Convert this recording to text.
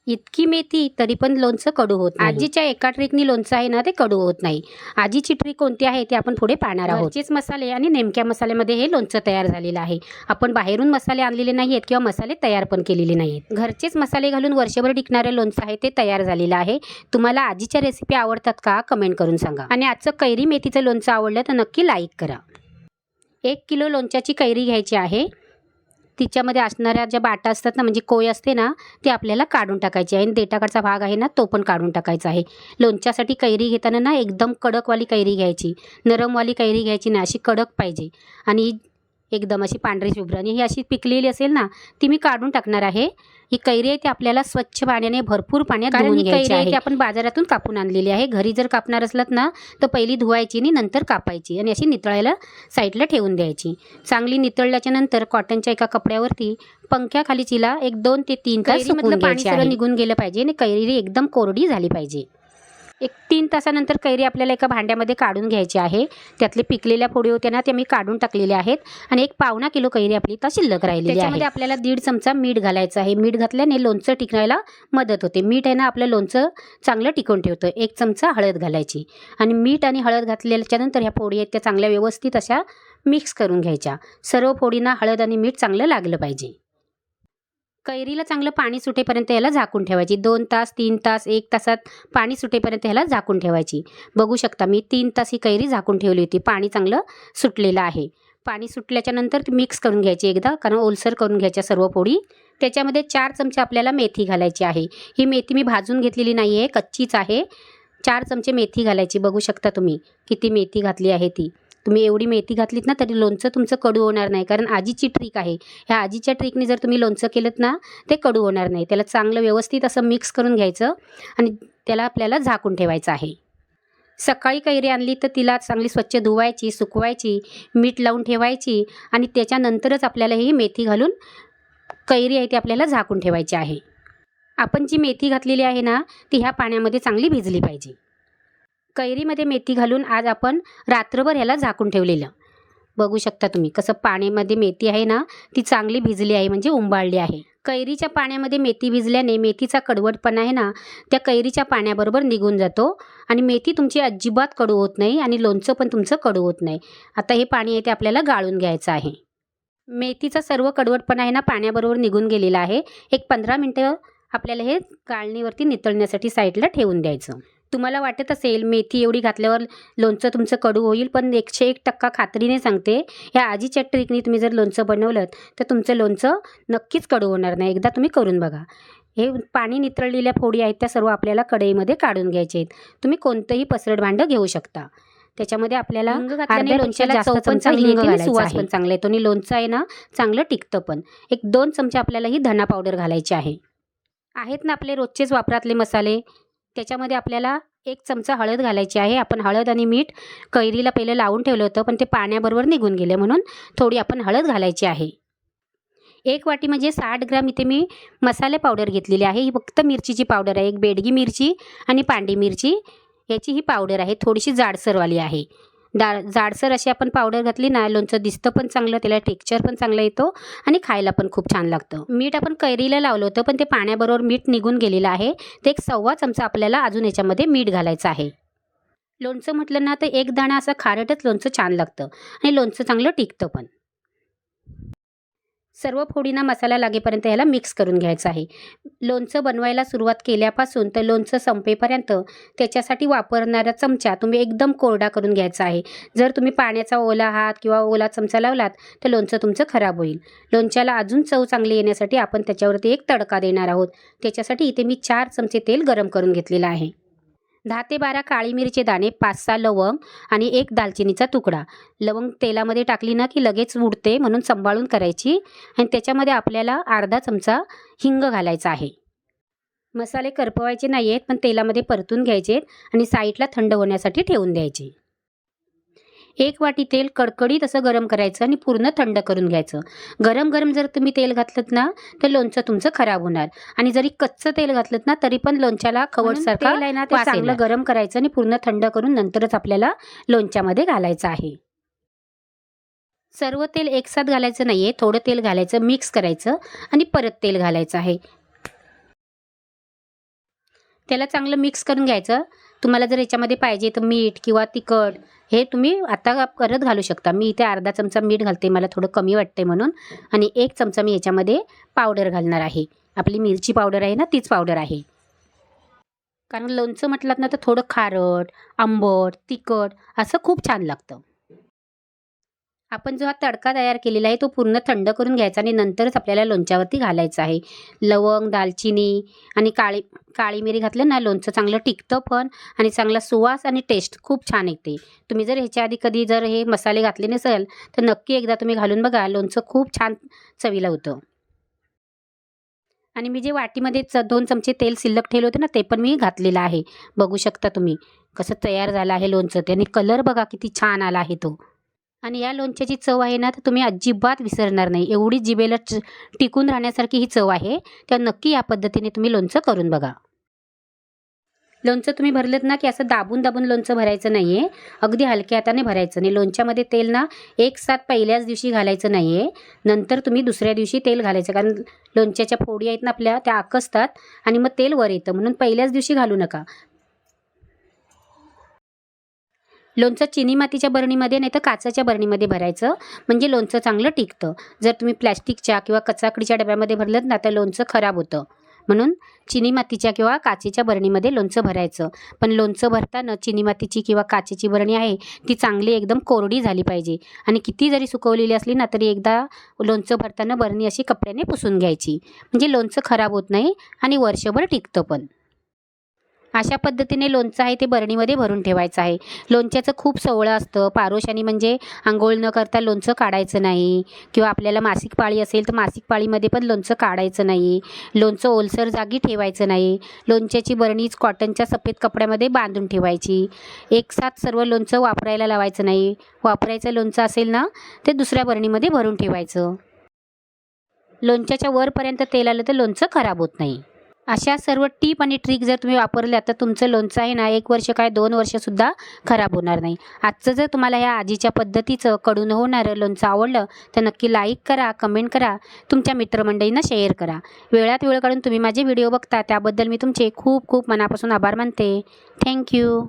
इतकी मेथी तरी पण लोणचं कडू होत नाही. आजीच्या एका ट्रिकनी लोणचं आहे ना ते कडू होत नाही. आजीची ट्रिक कोणती आहे ते आपण पुढे पाहणार आहोत. घरचेच मसाले आणि नेमक्या मसाल्यामध्ये हे लोणचं तयार झालेलं आहे. आपण बाहेरून मसाले आणलेले नाहीत किंवा मसाले तयार पण केलेले नाहीत. घरचेच मसाले घालून वर्षभर टिकणारे लोणचं आहे ते तयार झालेलं आहे. तुम्हाला आजीच्या रेसिपी आवडतात का कमेंट करून सांगा. आणि आजचं कैरी मेथीचं लोणचं आवडलं तर नक्की लाईक करा. 1 किलो लोणच्याची कैरी घ्यायची आहे. तिच्यामध्ये असणाऱ्या ज्या बाटा असतात ना, म्हणजे कोय असते ना, ते आपल्याला काढून टाकायची आहे. आणि देठाकडचा भाग आहे ना तो पण काढून टाकायचा आहे. लोणच्यासाठी कैरी घेताना ना एकदम कडकवाली कैरी घ्यायची, नरमवाली कैरी घ्यायची नाही, अशी कडक पाहिजे. आणि एकदम अशी पांढरी शुभ्र. आणि ही अशी पिकलेली असेल ना ती मी काढून टाकणार आहे. ही कैरी आहे ती आपल्याला स्वच्छ पाण्याने भरपूर पाण्यात धुवून घ्यायची आहे. ती आपण बाजारातून कापून आणलेली आहे. घरी जर कापणार असलात ना तर पहिली धुवायची आणि नंतर कापायची आणि अशी नितळायला साईडला ठेवून द्यायची. चांगली नितळल्याच्या नंतर कॉटनच्या एका कपड्यावरती पंख्याखाली तिला 1-2 ते 3 तास सुकवून घ्यायची आहे. निघून गेलं पाहिजे आणि कैरी एकदम कोरडी झाली पाहिजे. 1-3 तासानंतर कैरी आपल्याला एका भांड्यामध्ये काढून घ्यायची आहे. त्यातले पिकलेल्या फोडी होत्या ना त्या मी काढून टाकलेल्या आहेत. आणि 1 किलो कैरी आपली इथं शिल्लक राहिलेली आहे. त्याच्यामध्ये आपल्याला 1.5 चमचा मीठ घालायचं आहे. मीठ घातल्याने लोणचं टिकवायला मदत होते. मीठ आहे ना आपलं लोणचं चांगलं टिकवून ठेवतं. 1 चमचा हळद घालायची आणि मीठ आणि हळद घातल्याच्या नंतर ह्या फोडी आहेत त्या चांगल्या व्यवस्थित अशा मिक्स करून घ्यायच्या. सर्व फोडींना हळद आणि मीठ चांगलं लागलं पाहिजे. कैरीला चांगलं पाणी सुटेपर्यंत याला झाकून ठेवायची. 2 तास 3 तास 1 तासात पाणी सुटेपर्यंत ह्याला झाकून ठेवायची. बघू शकता मी 3 तास ही कैरी झाकून ठेवली होती. पाणी चांगलं सुटलेलं आहे. पाणी सुटल्याच्या नंतर ती मिक्स करून घ्यायची एकदा, कारण ओलसर करून घ्यायच्या सर्व फोडी. त्याच्यामध्ये 4 चमचे आपल्याला मेथी घालायची आहे. ही मेथी मी भाजून घेतलेली नाही आहे, कच्चीच आहे. 4 चमचे मेथी घालायची. बघू शकता तुम्ही किती मेथी घातली आहे ती. तुम्ही एवढी मेथी घातलीत ना तरी लोणचं तुमचं कडू होणार नाही, कारण आजीची ट्रिक आहे. ह्या आजीच्या ट्रिकने जर तुम्ही लोणचं केलं ना ते कडू होणार नाही. त्याला चांगलं व्यवस्थित असं मिक्स करून घ्यायचं आणि त्याला आपल्याला झाकून ठेवायचं आहे. सकाळी कैरी आणली तर तिला चांगली स्वच्छ धुवायची, सुकवायची, मीठ लावून ठेवायची आणि त्याच्यानंतरच आपल्याला ही मेथी घालून कैरी आहे ती आपल्याला झाकून ठेवायची आहे. आपण जी मेथी घातलेली आहे ना ती ह्या पाण्यामध्ये चांगली भिजली पाहिजे. कैरीमध्ये मेथी घालून आज आपण रात्रभर ह्याला झाकून ठेवलेलं. बघू शकता तुम्ही कसं पाण्यामध्ये मेथी आहे ना ती चांगली भिजली आहे, म्हणजे उंबाळली आहे. कैरीच्या पाण्यामध्ये मेथी भिजल्याने मेथीचा कडवटपणा आहे ना त्या कैरीच्या पाण्याबरोबर निघून जातो आणि मेथी तुमची अजिबात कडू होत नाही आणि लोणचं पण तुमचं कडू होत नाही. आता हे पाणी आहे ते आपल्याला गाळून घ्यायचं आहे. मेथीचा सर्व कडवटपणा आहे ना पाण्याबरोबर निघून गेलेला आहे. 15 मिनटं आपल्याला हे गाळणीवरती नितळण्यासाठी साईडला ठेवून द्यायचं. तुम्हाला वाटत असेल मेथी एवढी घातल्यावर लोणचं तुमचं कडू होईल, पण 101% खात्रीने सांगते ह्या आजीच्या ट्रिकनी तुम्ही जर लोणचं बनवलं तर तुमचं लोणचं नक्कीच कडू होणार नाही. एकदा तुम्ही करून बघा. हे पाणी नितळलेल्या फोडी आहेत त्या सर्व आपल्याला कढईमध्ये काढून घ्यायचे आहेत. तुम्ही कोणतंही पसरट भांडं घेऊ शकता. त्याच्यामध्ये आपल्याला लोणच्याला चव पण चांगली येते, सुवास पण चांगला येतो आणि लोणचं आहे ना चांगलं टिकतं पण. 1-2 चमचे आपल्याला ही धना पावडर घालायची आहे. आहेत ना आपले रोजचेच वापरातले मसाले, त्याच्यामध्ये आपल्याला 1 चमचा हळद घालायची आहे. आपण हळद आणि मीठ कैरीला पहिलं लावून ठेवलं होतं पण ते पाण्याबरोबर निघून गेले म्हणून थोडी आपण हळद घालायची आहे. 1 वाटी म्हणजे 60 ग्रॅम इथे मी मसाले पावडर घेतलेली आहे. ही फक्त मिरचीची पावडर आहे. 1 बेडगी मिरची आणि पांडी मिरची याची ही पावडर आहे. थोडीशी जाडसरवाली आहे. जाडसर अशी आपण पावडर घातली ना लोणचं दिसतं पण चांगलं, त्याला टेक्स्चर पण चांगलं येतो आणि खायला पण खूप छान लागतं. मीठ आपण कैरीला लावलं होतं पण ते पाण्याबरोबर मीठ निघून गेलेलं आहे. ते 1 चमचा आपल्याला अजून याच्यामध्ये मीठ घालायचं आहे. लोणचं म्हटलं ना तर 1 दाणा असं खारटच लोणचं छान लागतं आणि लोणचं चांगलं टिकतं पण. सर्व फोडींना मसाला लागेपर्यंत याला मिक्स करून घ्यायचं आहे. लोणचं बनवायला सुरुवात केल्यापासून तर लोणचं संपेपर्यंत त्याच्यासाठी वापरणारा चमचा तुम्ही एकदम कोरडा करून घ्यायचा आहे. जर तुम्ही पाण्याचा ओला हात किंवा ओला चमचा लावलात तर लोणचं तुमचं खराब होईल. लोणच्याला अजून चव चांगली येण्यासाठी आपण त्याच्यावरती एक तडका देणार आहोत. त्याच्यासाठी इथे मी 4 चमचे तेल गरम करून घेतलेलं आहे. 10 ते 12 काळी मिरीचे दाणे, 5-6 लवंग आणि 1 दालचिनीचा तुकडा. लवंग तेलामध्ये टाकली ना की लगेच उडते म्हणून सांभाळून करायची. आणि त्याच्यामध्ये आपल्याला अर्धा चमचा हिंग घालायचा आहे. मसाले करपवायचे नाही आहेत पण तेलामध्ये परतून घ्यायचे आणि साईडला थंड होण्यासाठी ठेवून द्यायचे. 1 वाटी तेल कडकडीत असं गरम करायचं आणि पूर्ण थंड करून घ्यायचं. गरम गरम जर तुम्ही तेल घातलं ना तर लोणचं तुमचं खराब होणार आणि जरी कच्चं तेल घातलं ना तरी पण लोणच्याला खवटसारखं तेल आहे ना ते चांगलं गरम करायचं आणि पूर्ण थंड करून नंतरच आपल्याला लोणच्यामध्ये घालायचं आहे. सर्व तेल एकसाथ घालायचं नाहीये, थोडं तेल घालायचं, मिक्स करायचं आणि परत तेल घालायचं आहे. त्याला चांगलं मिक्स करून घ्यायचं. तुम्हाला जर याच्यामध्ये पाहिजे तर मीठ किंवा तिखट हे तुम्ही आता परत घालू शकता. मी इथे अर्धा चमचा मीठ घालते, मला थोडं कमी वाटते म्हणून. आणि 1 चमचा मी याच्यामध्ये पावडर घालणार आहे. आपली मिरची पावडर आहे ना, तीच पावडर आहे. कारण लोणचं म्हटलात ना तर थोडं खारट, आंबट, तिखट असं खूप छान लागतं. आपण जो हा तडका तयार केलेला आहे तो पूर्ण थंड करून घ्यायचा आणि नंतरच आपल्याला लोणच्यावरती घालायचं आहे. लवंग, दालचिनी आणि काळी मिरी घातलं ना, लोणचं चांगलं टिकतं पण आणि चांगला सुवास आणि टेस्ट खूप छान येते. तुम्ही जर ह्याच्या आधी कधी जर हे मसाले घातले नसेल तर नक्की एकदा तुम्ही घालून बघा. लोणचं खूप छान चवीला होतं. आणि मी जे वाटीमध्ये 2 चमचे तेल शिल्लक ठेवले होते ना, ते पण मी घातलेलं आहे. बघू शकता तुम्ही कसं तयार झालं आहे लोणचं ते. आणि कलर बघा किती छान आला आहे तो. आणि या लोणच्याची चव आहे ना, तर तुम्ही अजिबात विसरणार नाही. एवढी जिभेला टिकून राहण्यासारखी ही चव आहे. तर नक्की या पद्धतीने तुम्ही लोणचं करून बघा. लोणचं तुम्ही भरलेत ना, की असं दाबून लोणचं भरायचं नाही आहे. अगदी हलक्या हाताने भरायचं नाही. लोणच्यामध्ये तेल ना एकसाथ पहिल्याच दिवशी घालायचं नाही आहे. नंतर तुम्ही दुसऱ्या दिवशी तेल घालायचं. कारण लोणच्याच्या फोडी आहेत ना आपल्या, त्या आकसतात आणि मग तेल वर येतं. म्हणून पहिल्याच दिवशी घालू नका. लोणचं चिनी मातीच्या बरणीमध्ये नाही तर काचेच्या बरणीमध्ये भरायचं, म्हणजे लोणचं चांगलं टिकतं. जर तुम्ही प्लॅस्टिकच्या किंवा कचाकडीच्या डब्यामध्ये भरलं ना तर लोणचं खराब होतं. म्हणून चिनी मातीच्या किंवा काचेच्या बरणीमध्ये लोणचं भरायचं. पण लोणचं भरताना चिनी मातीची किंवा काचेची बरणी आहे ती चांगली एकदम कोरडी झाली पाहिजे. आणि किती जरी सुकवलेली असली ना तरी एकदा लोणचं भरताना बरणी अशी कपड्याने पुसून घ्यायची, म्हणजे लोणचं खराब होत नाही आणि वर्षभर टिकतं पण. अशा पद्धतीने लोणचं आहे ते बरणीमध्ये भरून ठेवायचं आहे. लोणच्याचं खूप सोवळं असतं. पारोशानी म्हणजे अंघोळ न करता लोणचं काढायचं नाही, किंवा आपल्याला मासिक पाळी असेल तर मासिक पाळीमध्ये पण लोणचं काढायचं नाही. लोणचं ओलसर जागी ठेवायचं नाही. लोणच्याची बरणीच कॉटनच्या सफेद कपड्यामध्ये बांधून ठेवायची. एकसाथ सर्व लोणचं वापरायला लावायचं नाही. वापरायचं लोणचं असेल ना ते दुसऱ्या बरणीमध्ये भरून ठेवायचं. लोणच्याच्या वरपर्यंत तेल आलं तर लोणचं खराब होत नाही. अशा सर्व टीप आणि ट्रिक जर तुम्ही वापरल्या तर तुमचं लोणचं आहे ना 1 वर्ष काय 2 वर्षसुद्धा खराब होणार नाही. आजचं जर तुम्हाला ह्या आजीच्या पद्धतीचं कडून होणारं लोणचं आवडलं तर नक्की लाईक करा, कमेंट करा, तुमच्या मित्रमंडळींना शेअर करा. वेळात वेळ काढून तुम्ही माझे व्हिडिओ बघता त्याबद्दल मी तुमचे खूप खूप मनापासून आभार मानते. थँक्यू.